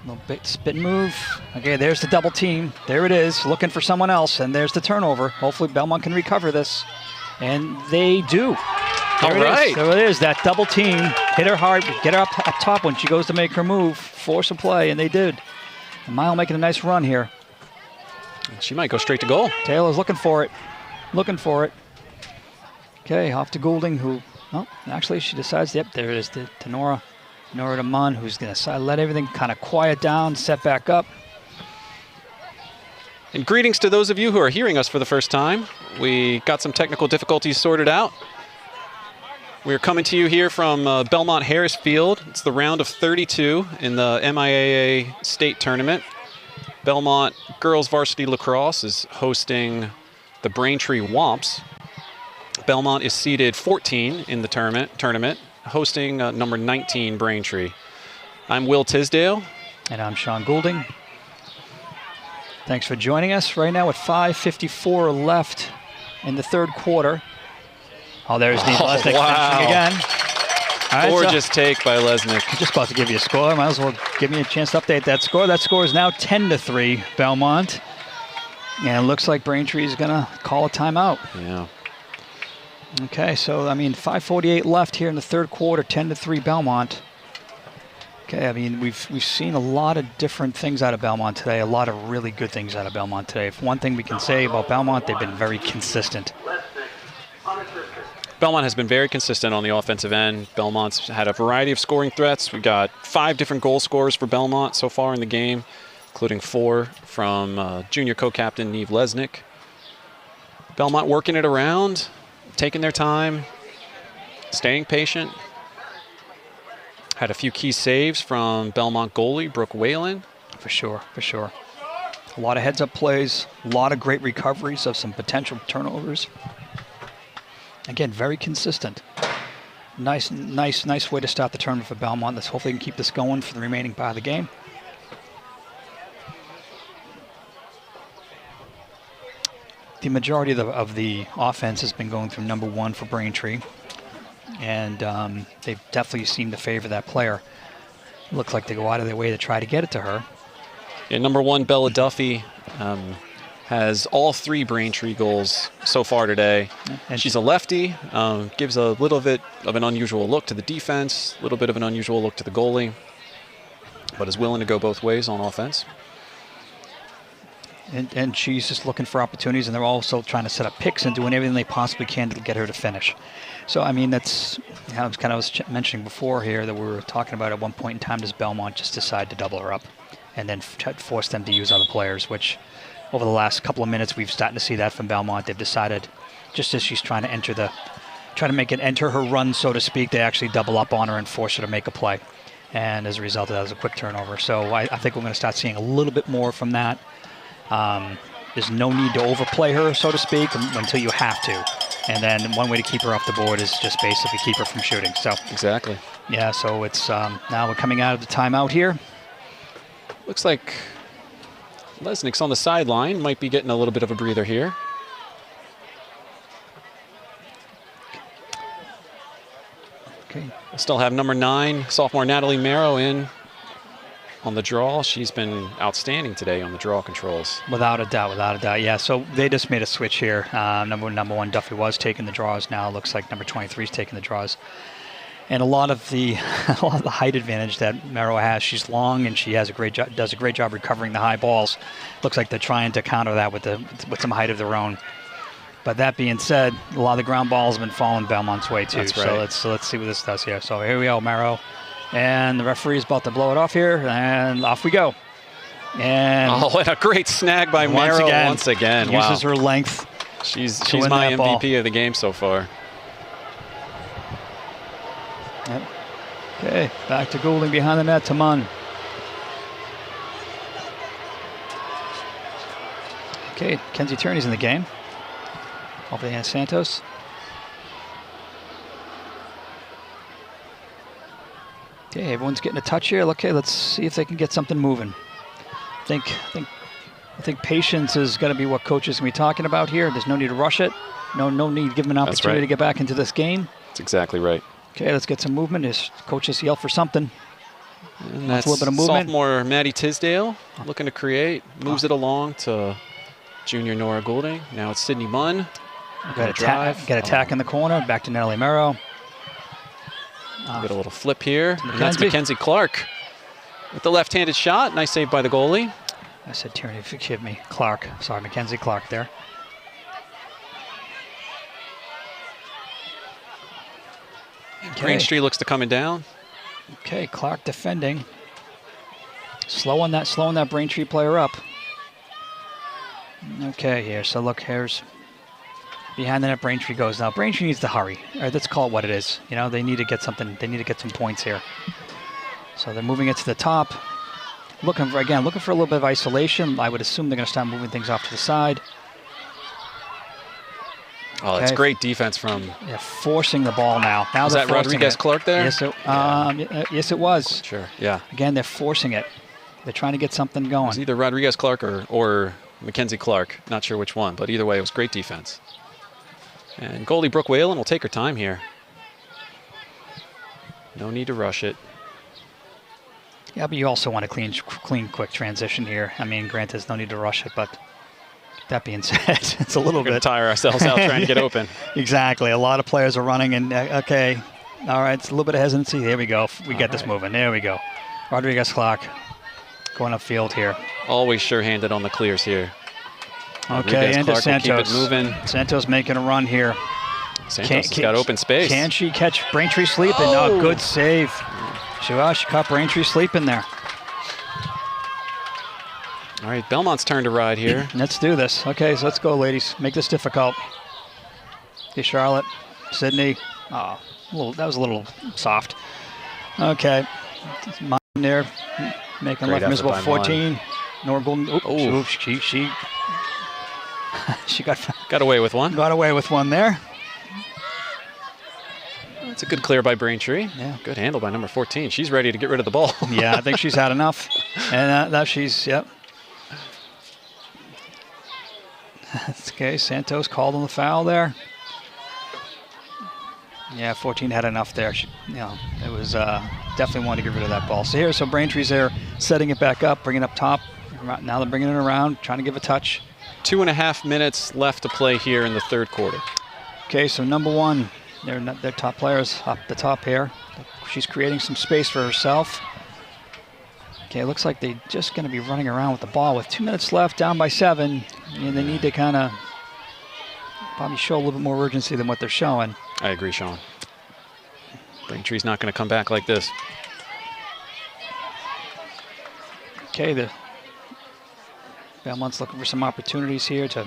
Little bit spin move. Okay, there's the double team. There it is, looking for someone else, and there's the turnover. Hopefully Belmont can recover this, and they do. All right. So it is, that double team. Hit her hard, get her up top when she goes to make her move, force a play, and they did. And MIAA making a nice run here. She might go straight to goal. Taylor's looking for it. Okay, off to Goulding, who, well, actually she decides, yep, there it is, to Nora Daman, who's going to let everything kind of quiet down, set back up. And greetings to those of you who are hearing us for the first time. We got some technical difficulties sorted out. We're coming to you here from Belmont Harris Field. It's the round of 32 in the MIAA state tournament. Belmont Girls Varsity Lacrosse is hosting the Braintree Wamps. Belmont is seeded 14 in the tournament, hosting number 19 Braintree. I'm Will Tisdale. And I'm Sean Goulding. Thanks for joining us right now with 5:54 left in the third quarter. Oh, there's Neve Lesnick finishing again. Right, gorgeous take by Lesnick. I'm just about to give you a score. Might as well give me a chance to update that score. That score is now 10-3 Belmont. And it looks like Braintree is going to call a timeout. Yeah. Okay, so, I mean, 5:48 left here in the third quarter, 10-3 Belmont. Okay, I mean, we've seen a lot of different things out of Belmont today, a lot of really good things out of Belmont today. If one thing we can say about Belmont, they've been very consistent. Belmont has been very consistent on the offensive end. Belmont's had a variety of scoring threats. We've got 5 different goal scorers for Belmont so far in the game, including 4 from junior co-captain Neve Lesnick. Belmont working it around, taking their time, staying patient. Had a few key saves from Belmont goalie Brooke Whalen. For sure. A lot of heads-up plays, a lot of great recoveries of some potential turnovers. Again, very consistent. Nice way to start the tournament for Belmont. Let's hopefully can keep this going for the remaining part of the game. The majority of the offense has been going through number 1 for Braintree, and they definitely seem to favor that player. Looks like they go out of their way to try to get it to her. Yeah, number 1, Bella Duffy, has all 3 Braintree goals so far today. And she's a lefty, gives a little bit of an unusual look to the defense, a little bit of an unusual look to the goalie, but is willing to go both ways on offense. And she's just looking for opportunities, and they're also trying to set up picks and doing everything they possibly can to get her to finish. So, I mean, that's kind of I was mentioning before here that we were talking about at one point in time, does Belmont just decide to double her up and then force them to use other players, which over the last couple of minutes we've started to see that from Belmont. They've decided, just as she's trying to make it enter her run, so to speak, they actually double up on her and force her to make a play. And as a result of that, it was a quick turnover. So I think we're going to start seeing a little bit more from that. There's no need to overplay her, so to speak, until you have to. And then one way to keep her off the board is just basically keep her from shooting. So exactly. Yeah, so it's now we're coming out of the timeout here. Looks like Lesnick's on the sideline, might be getting a little bit of a breather here. Okay. Still have number 9, sophomore Natalie Marrow in on the draw. She's been outstanding today on the draw controls. Without a doubt. Yeah, so they just made a switch here. Number 1 Duffy was taking the draws. Now it looks like number 23 is taking the draws. And a lot of the height advantage that Marrow has. She's long and she has does a great job recovering the high balls. Looks like they're trying to counter that with some height of their own. But that being said, a lot of the ground balls have been falling Belmont's way too. That's right. So let's see what this does here. So here we go, Marrow. And the referee is about to blow it off here, and off we go. And and a great snag by Marrow once again. Uses her length. She's my MVP of the game so far. Yep. Okay, back to Goulding behind the net to Munn. Okay, Kenzie Turney's in the game. Over to Santos. Okay, everyone's getting a touch here. Okay, let's see if they can get something moving. I think patience is going to be what coach is going to be talking about here. There's no need to rush it. No need to give them an opportunity to get back into this game. That's exactly right. Okay, let's get some movement. His coach has yelled for something. And that's a little bit of movement. sophomore Maddie Tisdale looking to create. Moves it along to junior Nora Goulding. Now it's Sydney Munn. Got attack in the corner. Back to Natalie Merrow. Get a little flip here. And that's Mackenzie Clark with the left-handed shot. Nice save by the goalie. I said Tierney, forgive me. Clark. Sorry, Mackenzie Clark there. Braintree looks to coming down. Okay, Clark defending. Slowing that Braintree player up. Okay, here. So look, here's behind the net. Braintree goes now. Braintree needs to hurry. All right, let's call it what it is. You know, they need to get something. They need to get some points here. So they're moving it to the top. Looking for a little bit of isolation. I would assume they're going to start moving things off to the side. Oh, that's great defense from. Yeah, forcing the ball now. Was that Rodriguez Clark there? Yes, it was. Sure. Yeah. Again, they're forcing it. They're trying to get something going. It was either Rodriguez Clark or Mackenzie Clark. Not sure which one, but either way, it was great defense. And goalie Brooke Whalen will take her time here. No need to rush it. Yeah, but you also want a clean, quick transition here. I mean, granted, there's no need to rush it, but that being said, it's a little bit. Tire ourselves out trying to get open. Exactly. A lot of players are running, and okay, all right, it's a little bit of hesitancy. Here we go. We get this moving. There we go. Rodriguez Clark going upfield here. Always sure-handed on the clears here. Okay, and Santos. Keep it moving. Santos making a run here. Santos has got open space. Can she catch Braintree sleeping? Oh, good save. She caught Braintree sleeping there. All right, Belmont's turn to ride here. Let's do this. Okay, so let's go, ladies. Make this difficult. Okay, Charlotte, Sydney. Oh, that was a little soft. Okay, Mine there, making life miserable. 14. Nora Goulding. She got away with one. Got away with one there. It's a good clear by Braintree. Yeah. Good handle by number 14. She's ready to get rid of the ball. Yeah, I think she's had enough. And that she's, yep. Okay, Santos called on the foul there. Yeah, 14 had enough there. It was definitely wanted to get rid of that ball. So Braintree's there, setting it back up, bringing it up top. Now they're bringing it around, trying to give a touch. 2.5 minutes left to play here in the third quarter. Okay, so number one, their top players up the top here. She's creating some space for herself. Okay, it looks like they're just going to be running around with the ball with 2 minutes left, down by 7. And they need to kind of probably show a little bit more urgency than what they're showing. I agree, Sean. Braintree's not going to come back like this. Okay, the Belmont's looking for some opportunities here to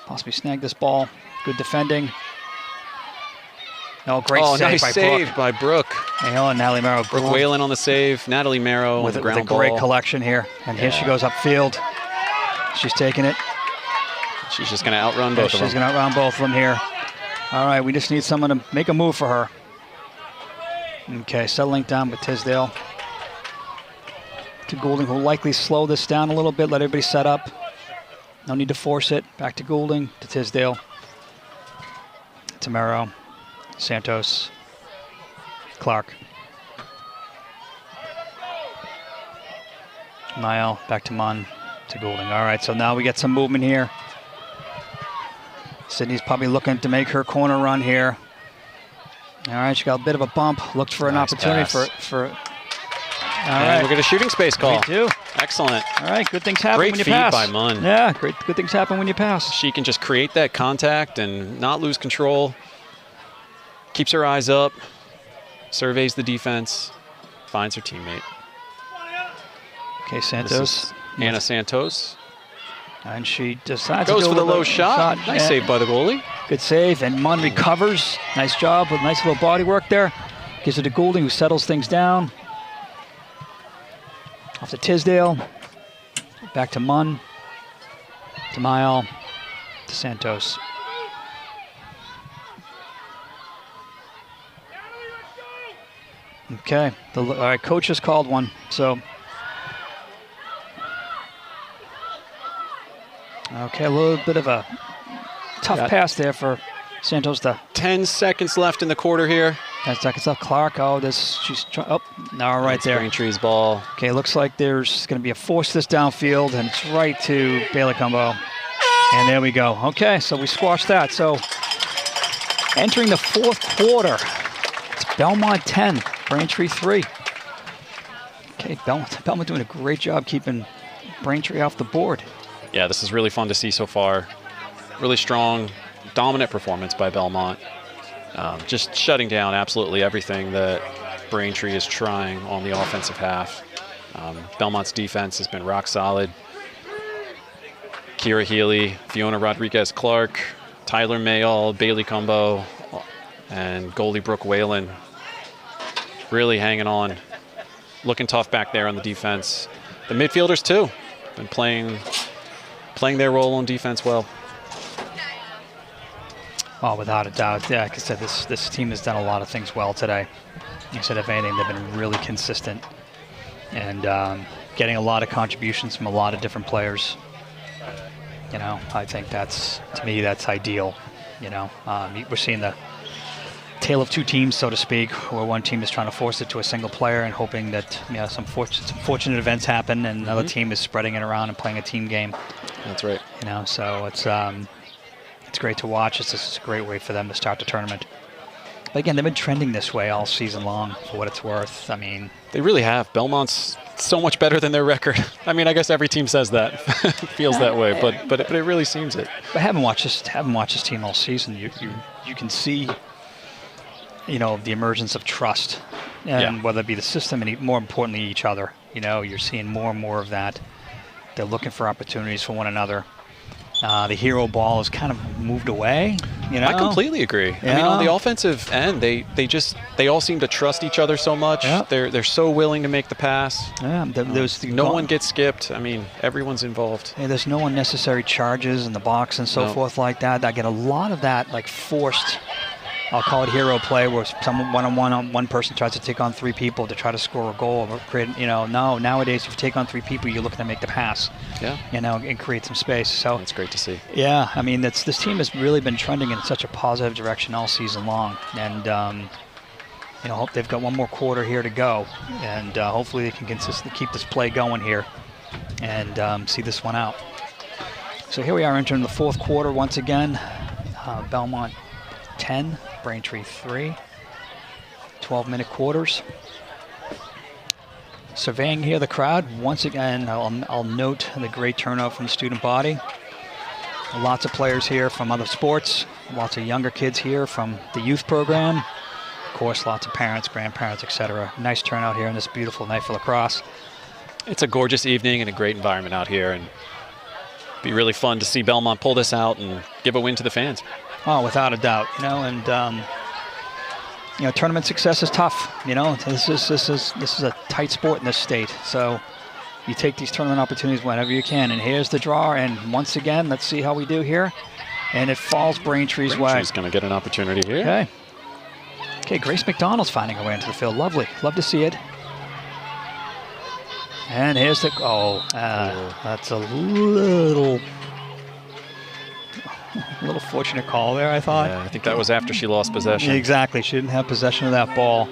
possibly snag this ball. Good defending. Oh, great save nice by save Brooke. by Brooke. And Natalie Merrow. Brooke Whalen on the save. Natalie Merrow on the ground ball. With a great collection here. And here she goes upfield. She's taking it. She's just going to outrun both of them. She's going to outrun both of them here. All right, we just need someone to make a move for her. Okay, settling down with Tisdale. To Goulding, who will likely slow this down a little bit, let everybody set up. No need to force it. Back to Goulding, to Tisdale. To Merrow. Santos. Clark. Niall, back to Munn, to Goulding. All right, so now we get some movement here. Sydney's probably looking to make her corner run here. All right, she got a bit of a bump. Looked for an opportunity for. All right, we'll get a shooting space call. We do. Excellent. All right, good things happen when you Great pass. feed by Munn. Yeah, good things happen when you pass. She can just create that contact and not lose control. Keeps her eyes up, surveys the defense, finds her teammate. Okay, Santos. Anna Santos. And she decides Goes to for the low shot. Nice save by the goalie. Good save, and Munn recovers. Nice job with nice little body work there. Gives it to Goulding, who settles things down. Off to Tisdale. Back to Munn. To Niall. To Santos. Okay, all right, coach has called one, so. Okay, a little bit of a tough pass there for Santos. 10 seconds left in the quarter here. 10 seconds left. Clark. Oh, she's oh, no, right there. Braintree's ball. Okay, looks like there's going to be a force this downfield, and it's right to Bailey Combo. And there we go. Okay, so we squashed that. So entering the fourth quarter, it's Belmont 10, Braintree 3. Okay, Belmont doing a great job keeping Braintree off the board. Yeah, this is really fun to see so far. Really strong, dominant performance by Belmont. Just shutting down absolutely everything that Braintree is trying on the offensive half. Belmont's defense has been rock solid. Kira Healy, Fiona Rodriguez-Clark, Tyler Mayall, Bailey Combo, and goalie Brooke Whalen really hanging on. Looking tough back there on the defense. The midfielders, too, been playing their role on defense well. Oh, without a doubt. Yeah, like I said, this team has done a lot of things well today. Instead of anything, they've been really consistent and getting a lot of contributions from a lot of different players. You know, I think to me, that's ideal. You know, we're seeing the tale of two teams, so to speak, where one team is trying to force it to a single player and hoping that some fortunate events happen, and another team is spreading it around and playing a team game. That's right. You know, so it's great to watch. This is a great way for them to start the tournament. But again, they've been trending this way all season long, for what it's worth. I mean, they really have. Belmont's so much better than their record. I mean, I guess every team says that, feels that way, but it really seems it. But having watched this team all season, you can see, you know, the emergence of trust, and whether it be the system and more importantly each other. You know, you're seeing more and more of that. They're looking for opportunities for one another. The hero ball has kind of moved away. You know? I completely agree. I mean, on the offensive end, they all seem to trust each other so much. Yeah. They're so willing to make the pass. Yeah, no one gets skipped. I mean, everyone's involved. Yeah, there's no unnecessary charges in the box and so forth like that. I get a lot of that, like forced, I'll call it hero play, where someone one person tries to take on three people to try to score a goal or create. You know, no, nowadays if you take on three people, you're looking to make the pass. Yeah. You know, and create some space. So it's great to see. Yeah, I mean, this team has really been trending in such a positive direction all season long, and you know, hope they've got one more quarter here to go, and hopefully they can consistently keep this play going here, and see this one out. So here we are entering the fourth quarter once again. Belmont 10, Braintree 3, 12-minute quarters. Surveying here the crowd, once again, I'll note the great turnout from the student body. Lots of players here from other sports, lots of younger kids here from the youth program. Of course, lots of parents, grandparents, etc. Nice turnout here on this beautiful night for lacrosse. It's a gorgeous evening and a great environment out here, and it'd be really fun to see Belmont pull this out and give a win to the fans. Oh, without a doubt, you know, and you know, tournament success is tough. You know, this is a tight sport in this state. So you take these tournament opportunities whenever you can. And here's the draw. And once again, let's see how we do here. And it falls Braintree's way. Braintree's going to get an opportunity here. Okay. Okay, Grace McDonald's finding her way into the field. Lovely. Love to see it. And here's the that's a little fortunate call there, I thought. Yeah, I think that was after she lost possession. Exactly. She didn't have possession of that ball.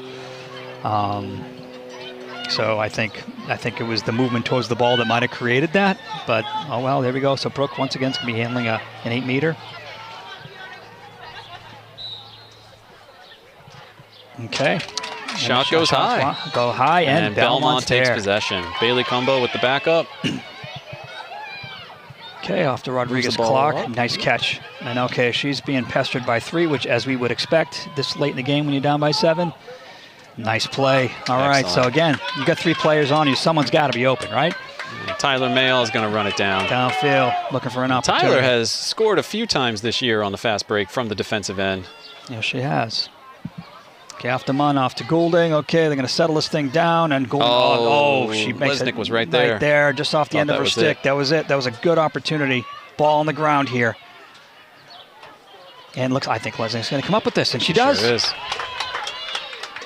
So I think it was the movement towards the ball that might have created that. But, oh, well, there we go. So Brooke, once again, is going to be handling an 8-meter. Okay. Shot goes high. Go high, and Belmont takes there. possession. Bailey Combo with the backup. Okay, off to Rodriguez-Clark. Nice catch. And okay, she's being pestered by 3, which, as we would expect, this late in the game when you're down by 7. Nice play. All right, so again, you got 3 players on you. Someone's got to be open, right? Tyler Mayall is going to run it down. Downfield, looking for an opportunity. Tyler has scored a few times this year on the fast break from the defensive end. Yes, she has. Okay, off to Munn, off to Goulding. Okay, they're going to settle this thing down, and Goulding. She makes Lesnick was right there. Right there, just off the end of her stick. That was it. That was a good opportunity. Ball on the ground here. And I think Lesnick's going to come up with this, and she does. Sure is.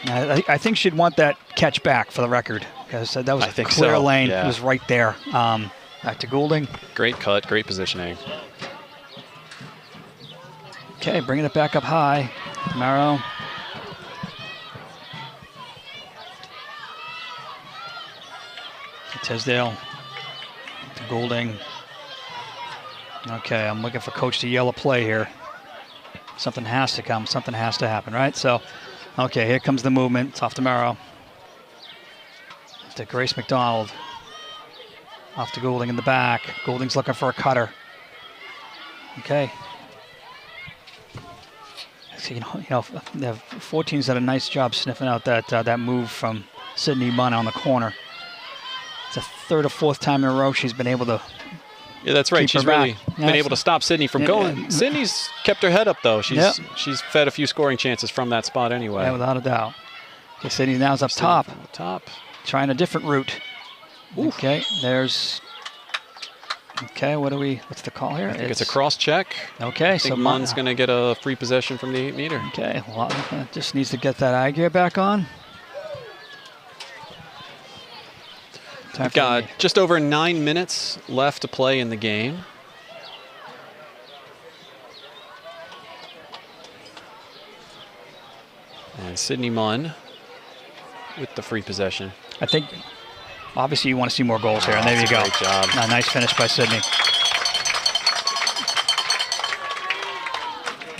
I think she'd want that catch back for the record, because that was a clear lane. Yeah. It was right there. Back to Goulding. Great cut, great positioning. Okay, bringing it back up high. Maro. Tisdale to Goulding. Okay, I'm looking for coach to yell a play here. Something has to come. Something has to happen, right? So, okay, here comes the movement. It's off to Marauders. To Grace McDonald. Off to Goulding in the back. Goulding's looking for a cutter. Okay. So, you know, the 14's done a nice job sniffing out that move from Sydney Munn on the corner. It's the third or fourth time in a row she's been able to. Yeah, that's right. She's really been able to stop Sydney from going. Yeah. Sydney's kept her head up, though. She's fed a few scoring chances from that spot anyway. Yeah, without a doubt. Okay, Sydney now's up top. Top. Trying a different route. Oof. Okay, there's. Okay, what's the call here? I think it's a cross check. Okay, so Munn's going to get a free possession from the 8-meter. Okay, well, just needs to get that eye gear back on. We've got just over 9 minutes left to play in the game. And Sydney Munn with the free possession. I think, obviously, you want to see more goals here, and there you go. Great job. Nice finish by Sydney.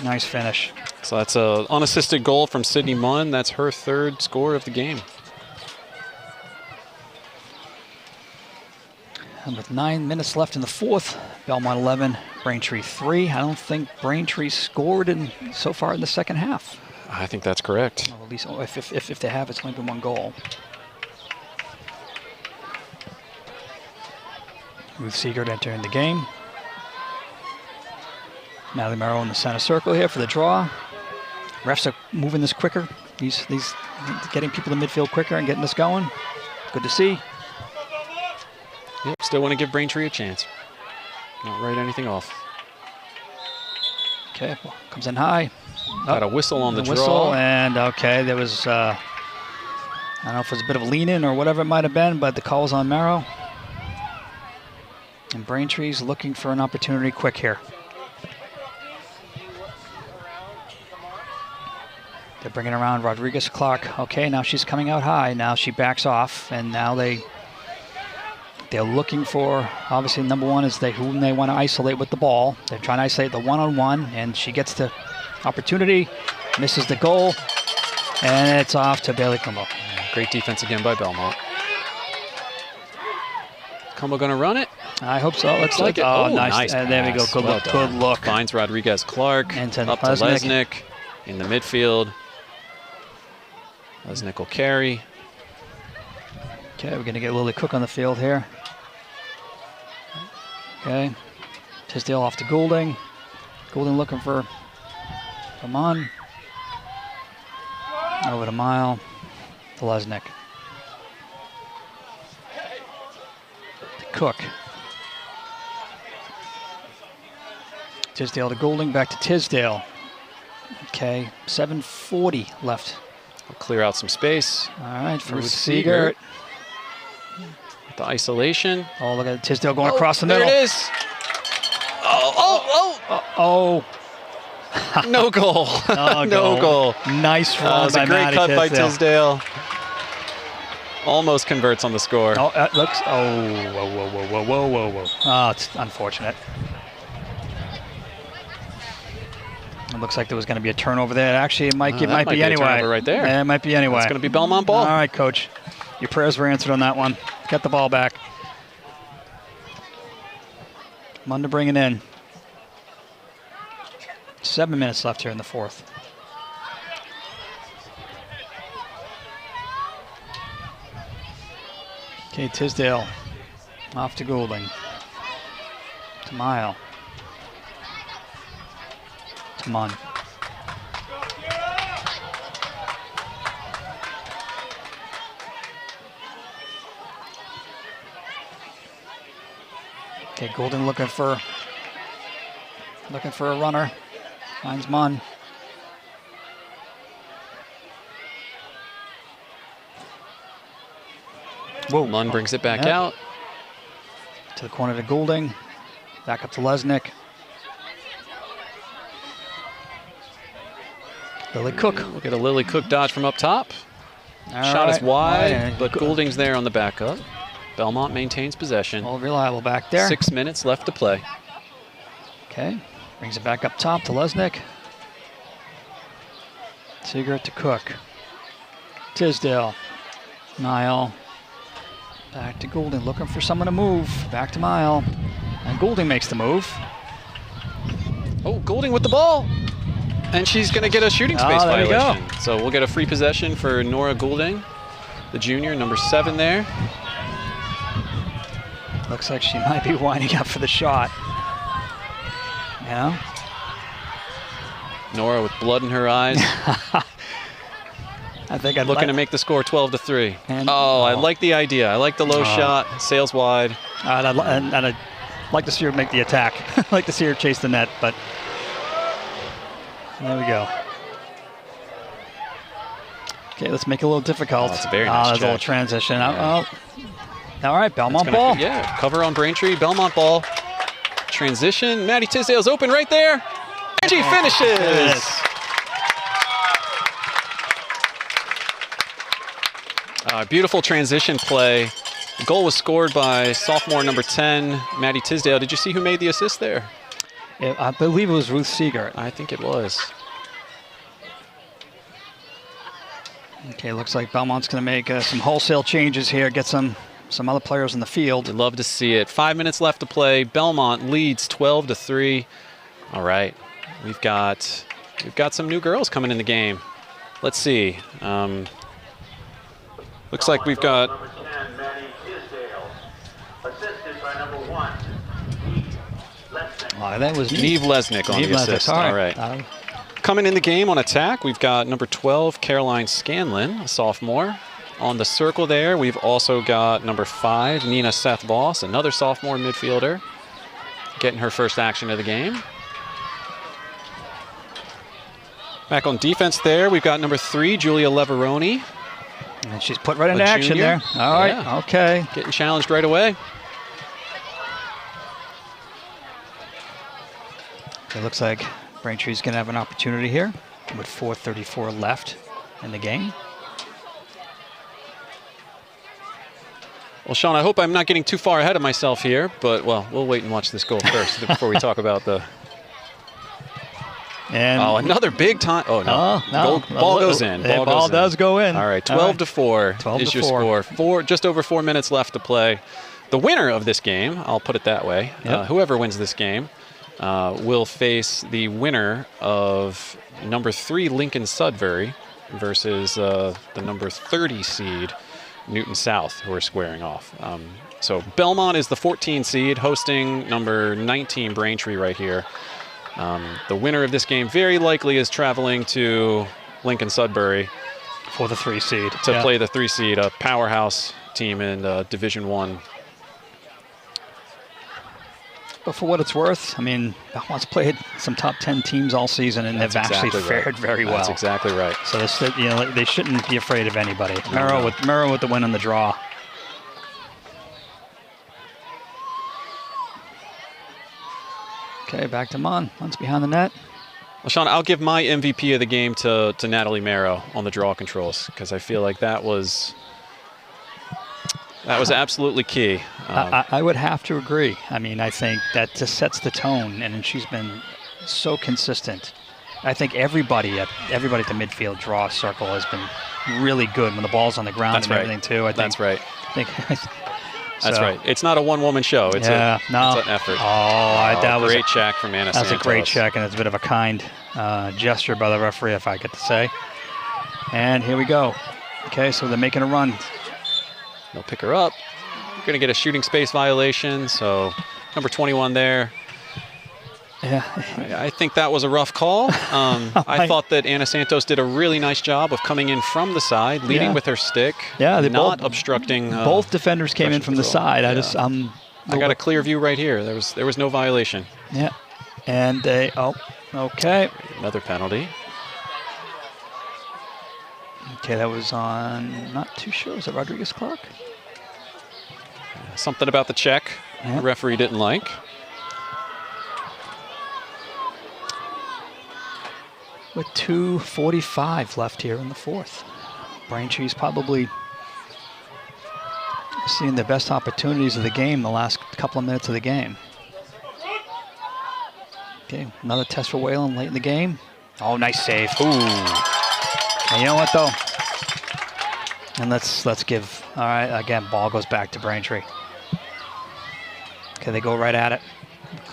Nice finish. So that's an unassisted goal from Sydney Munn. That's her third score of the game. And with 9 minutes left in the fourth, Belmont 11, Braintree 3. I don't think Braintree scored so far in the second half. I think that's correct. Well, at least if they have, it's only been one goal. Ruth Siegert entering the game. Natalie Merrill in the center circle here for the draw. Refs are moving this quicker. He's getting people to midfield quicker and getting this going. Good to see. Yep, still want to give Braintree a chance. Not write anything off. Okay, well, comes in high. Got a whistle on the whistle, draw. And okay, there was, I don't know if it was a bit of a lean-in or whatever it might have been, but the call was on Merrill. And Braintree's looking for an opportunity quick here. They're bringing around Rodriguez Clark. Okay, now she's coming out high. Now she backs off, and now they're looking for, obviously, number one is whom they want to isolate with the ball. They're trying to isolate the one-on-one, and she gets the opportunity, misses the goal, and it's off to Bailey Kumbo. Great defense again by Belmont. Kumbo going to run it? I hope so. Looks like it. Oh, nice. And there we go. Good look. Good look. Finds Rodriguez Clark. And up to Lesnick in the midfield. Lesnick will carry. Okay, we're going to get Lily Cook on the field here. Okay. Tisdale off to Goulding. Goulding looking for Amon. Over to Mile. To Lesnick. To Cook. Tisdale to Goulding, back to Tisdale. Okay, 7:40 left. We'll clear out some space. All right, for Siegert. The isolation. Oh, look at Tisdale going across the middle. There it is. Oh. No goal. No goal. Nice run by Maddie. Great cut by Tisdale. Almost converts on the score. Oh, it looks. Oh, whoa. Oh, it's unfortunate. It looks like there was going to be a turnover there. Actually, it might be anyway. Turnover right there. Yeah, it might be anyway. It's going to be Belmont ball. All right, Coach. Your prayers were answered on that one. Get the ball back. Munn to bring it in. 7 minutes left here in the fourth. Okay, Tisdale off to Goulding. To Mile. To Munn. Okay, Goulding looking for a runner. Finds Munn. Whoa. Munn brings it back out. To the corner to Goulding. Back up to Lesnick. Lily Cook. We'll get a Lily Cook dodge from up top. Shot is wide, but Goulding's there on the backup. Belmont maintains possession. All reliable back there. 6 minutes left to play. Okay, brings it back up top to Lesnick. Seeger to Cook. Tisdale. Nile. Back to Goulding, looking for someone to move. Back to Mile. And Goulding makes the move. Oh, Goulding with the ball. And she's going to get a shooting space there you go. violation. So we'll get a free possession for Nora Goulding, the junior, number 7 there. Looks like she might be winding up for the shot. Yeah. Nora with blood in her eyes. I think I'd looking to make the score 12-3. And, I like the idea. I like the low shot, sails wide. And I'd like to see her make the attack. I'd like to see her chase the net, but there we go. Okay, let's make it a little difficult. That's a very nice There's a little check. transition. Yeah. All right, Belmont ball. Yeah, cover on Braintree, Belmont ball. Transition, Maddie Tisdale's open right there. And she finishes. Beautiful transition play. The goal was scored by sophomore number 10, Maddie Tisdale. Did you see who made the assist there? I believe it was Ruth Seeger. I think it was. Okay, looks like Belmont's going to make some wholesale changes here, get some other players in the field. We'd love to see it. 5 minutes left to play. Belmont leads 12-3. All right, we've got some new girls coming in the game. Let's see. Looks like we've got. Number 10, Maddie Tisdale, assisted by number 1, Neve Lesnick. That was Neve Lesnick on the assist. All right. Coming in the game on attack, we've got number 12, Caroline Scanlon, a sophomore. On the circle there, we've also got number 5, Nina Seth Voss, another sophomore midfielder, getting her first action of the game. Back on defense there, we've got number 3, Julia Leveroni. And she's put right into action there. All right, Yeah. okay. Getting challenged right away. It looks like Braintree's going to have an opportunity here with 4:34 left in the game. Well, Sean, I hope I'm not getting too far ahead of myself here, but, well, we'll wait and watch this goal first before we talk about the... And another big time. Oh, no. Ball goes in. Ball does go in. All right, 12-4 is your score. Just over 4 minutes left to play. The winner of this game, I'll put it that way, whoever wins this game, will face the winner of number 3, Lincoln Sudbury, versus the number 30 seed, Newton South, who are squaring off. So Belmont is the 14 seed, hosting number 19 Braintree right here. The winner of this game very likely is traveling to Lincoln Sudbury for the 3 seed to play the 3 seed, a powerhouse team in Division I. But for what it's worth, I mean, Belmont's played some top 10 teams all season, and they've actually fared very well. That's exactly right. So this, they shouldn't be afraid of anybody. Merrill with the win on the draw. Okay, back to Mon. Mon's behind the net. Well, Sean, I'll give my MVP of the game to Natalie Marrow on the draw controls, because I feel like that was absolutely key. I would have to agree. I mean, I think that just sets the tone, and she's been so consistent. I think everybody at the midfield draw circle has been really good when the ball's on the ground everything too. That's right. That's right. It's not a one-woman show. It's an effort. That was great check from Anna Santos. That's a great check, and it's a bit of a kind gesture by the referee, if I get to say. And here we go. Okay, so they're making a run. They'll pick her up. We're going to get a shooting space violation, so number 21 there. Yeah. I think that was a rough call. I thought that Anna Santos did a really nice job of coming in from the side, leading with her stick, not obstructing. Both defenders came in from the side. I got a clear view right here. There was no violation. Yeah. And okay. Another penalty. Okay, that was on, not too sure. Was it Rodriguez Clark? Something about the check the referee didn't like. With 2:45 left here in the fourth. Braintree's probably seeing the best opportunities of the game the last couple of minutes of the game. Okay, another test for Whalen late in the game. Oh, nice save. Ooh. And you know what, though? And let's give, all right, again, ball goes back to Braintree. Okay, they go right at it,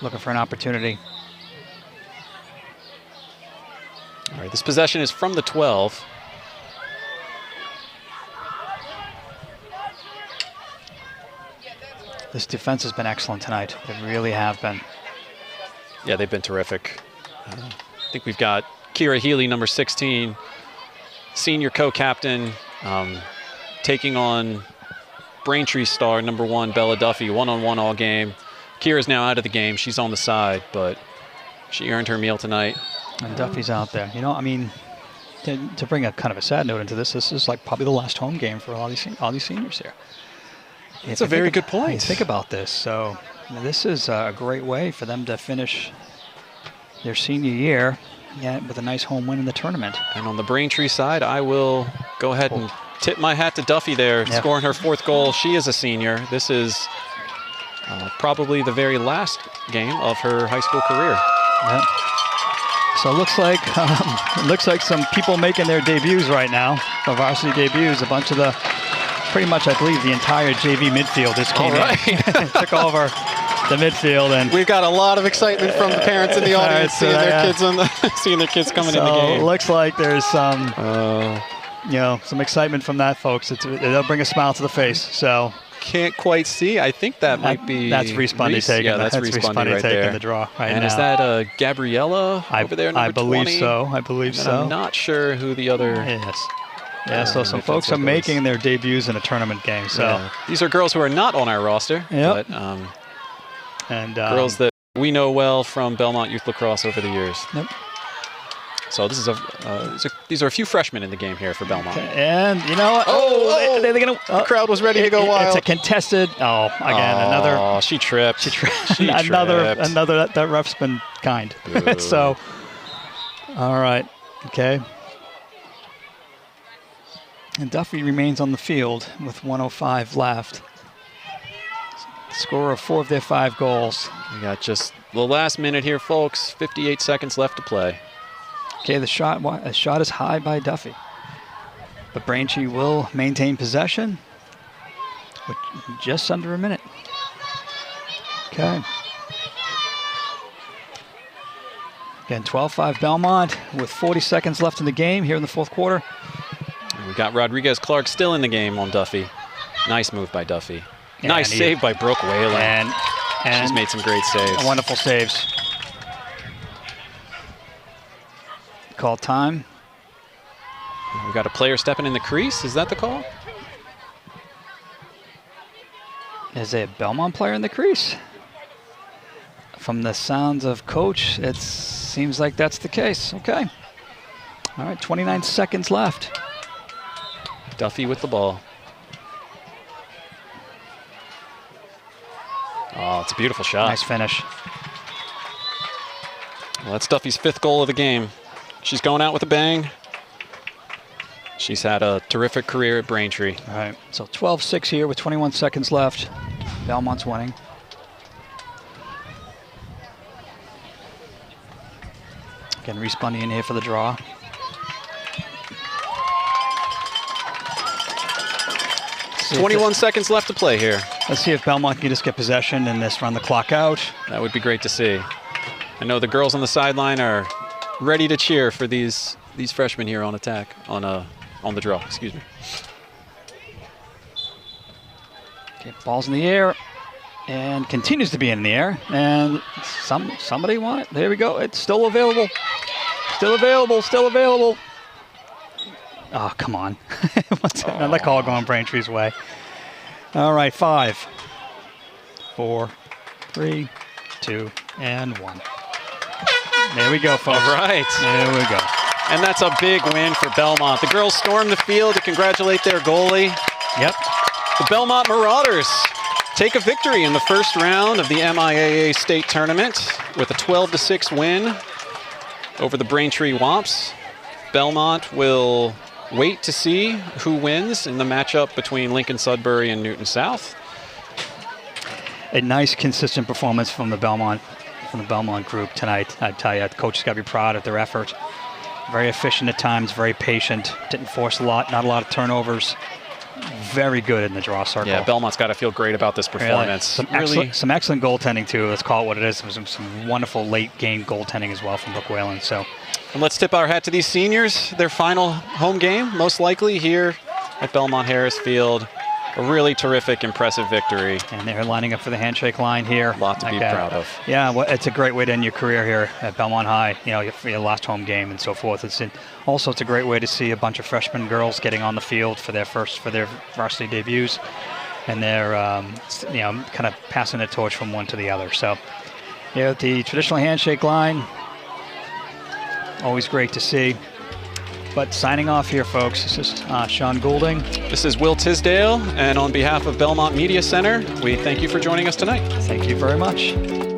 looking for an opportunity. All right, this possession is from the 12. This defense has been excellent tonight. They really have been. Yeah, they've been terrific. I think we've got Kira Healy, number 16, senior co-captain, taking on Braintree star, number 1, Bella Duffy, one-on-one all game. Kira's now out of the game. She's on the side, but she earned her meal tonight. And Duffy's out there. You know, I mean, to bring a kind of a sad note into this is like probably the last home game for all these seniors here. It's a very good point. Think about this. So this is a great way for them to finish their senior year, with a nice home win in the tournament. And on the Braintree side, I will go ahead and tip my hat to Duffy there, scoring her 4th goal. She is a senior. This is probably the very last game of her high school career. Yep. So it looks like some people making their debuts right now, the varsity debuts. A bunch of pretty much, I believe, the entire JV midfield just came in, took over the midfield, and we've got a lot of excitement from the parents in the audience, seeing their kids coming in the game. It looks like there's some, some excitement from that, folks. They'll bring a smile to the face. So can't quite see. I think that might be that's Reese Bundy taking. Yeah, that's Reese Bundy right there. The draw right and now. Is that Gabriella over there? Number I believe 20? so. I believe so. I'm not sure who the other. Yes. Yeah, so some folks are making their debuts in a tournament game. So these are girls who are not on our roster, but girls that we know well from Belmont Youth Lacrosse over the years. Yep. So this is these are a few freshmen in the game here for Belmont. Okay, and you know what? They're gonna. The crowd was ready to go wild. It's a contested. Another. Oh, she tripped. Another. That ref's been kind. So, all right, okay. And Duffy remains on the field with 1:05 left. Score of 4 of their 5 goals. We got just the last minute here, folks. 58 seconds left to play. Okay, the shot is high by Duffy. But Braintree will maintain possession with just under a minute. Okay. Again, 12-5 Belmont with 40 seconds left in the game here in the 4th quarter. We got Rodriguez Clark still in the game on Duffy. Nice move by Duffy. Nice save by Brooke Whalen. And she's made some great saves. Wonderful saves. Call time. We got a player stepping in the crease. Is that the call? Is a Belmont player in the crease? From the sounds of Coach, it seems like that's the case. Okay. All right, 29 seconds left. Duffy with the ball. Oh, it's a beautiful shot. Nice finish. Well, that's Duffy's 5th goal of the game. She's going out with a bang. She's had a terrific career at Braintree. All right, so 12-6 here with 21 seconds left. Belmont's winning. Again, Reese Bundy in here for the draw. See 21 seconds left to play here. Let's see if Belmont can just get possession and this run the clock out. That would be great to see. I know the girls on the sideline are ready to cheer for these freshmen here on attack, on the draw, excuse me. Okay, ball's in the air and continues to be in the air. And somebody won it. There we go. It's still available. Still available. Still available. Oh, come on. Another call going Braintree's way. All right, 5, 4, 3, 2, and 1. There we go, folks. All right. There we go. And that's a big win for Belmont. The girls storm the field to congratulate their goalie. Yep. The Belmont Marauders take a victory in the first round of the MIAA state tournament with a 12-6 win over the Braintree Wamps. Belmont will wait to see who wins in the matchup between Lincoln Sudbury and Newton South. A nice, consistent performance from the Belmont group tonight. I tell you, the coaches got to be proud of their effort. Very efficient at times, very patient. Didn't force a lot, not a lot of turnovers. Very good in the draw circle. Yeah, Belmont's got to feel great about this performance. Really. Some excellent goaltending too. Let's call it what it is. Some wonderful late game goaltending as well from Brooke Whalen. So, and let's tip our hat to these seniors. Their final home game, most likely here at Belmont Harris Field. A really terrific, impressive victory. And they're lining up for the handshake line here. A lot to be proud of. Yeah, well, it's a great way to end your career here at Belmont High. You know, for your last home game and so forth. It's a great way to see a bunch of freshman girls getting on the field for their varsity debuts, and they're kind of passing the torch from one to the other. So, the traditional handshake line, always great to see. But signing off here, folks, this is Sean Goulding. This is Will Tisdale, and on behalf of Belmont Media Center, we thank you for joining us tonight. Thank you very much.